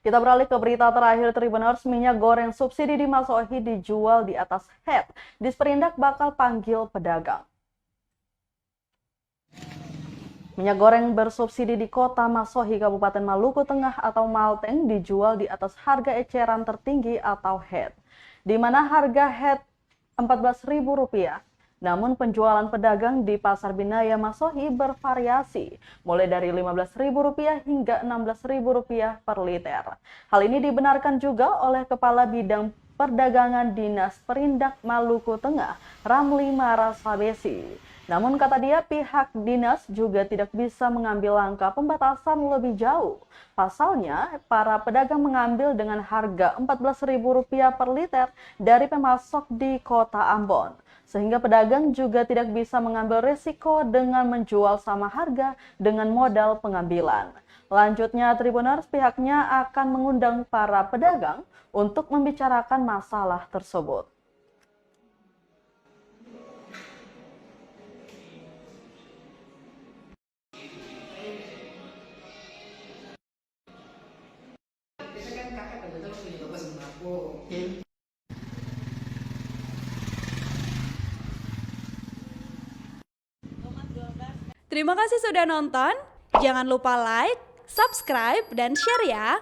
Kita beralih ke berita terakhir Tribuners, minyak goreng subsidi di Masohi dijual di atas head. Disperindak bakal panggil pedagang. Minyak goreng bersubsidi di Kota Masohi, Kabupaten Maluku Tengah atau Malteng dijual di atas harga eceran tertinggi atau head, di mana harga head Rp14.000. Namun penjualan pedagang di Pasar Binaya Masohi bervariasi, mulai dari Rp15.000 hingga Rp16.000 per liter. Hal ini dibenarkan juga oleh Kepala Bidang Perdagangan Dinas Perindak Maluku Tengah, Ramli Marasabesi. Namun kata dia, pihak dinas juga tidak bisa mengambil langkah pembatasan lebih jauh. Pasalnya, para pedagang mengambil dengan harga Rp14.000 per liter dari pemasok di Kota Ambon. Sehingga pedagang juga tidak bisa mengambil risiko dengan menjual sama harga dengan modal pengambilan. Lanjutnya, Tribuners pihaknya akan mengundang para pedagang untuk membicarakan masalah tersebut. Terima kasih sudah nonton. Jangan lupa like, subscribe, dan share ya.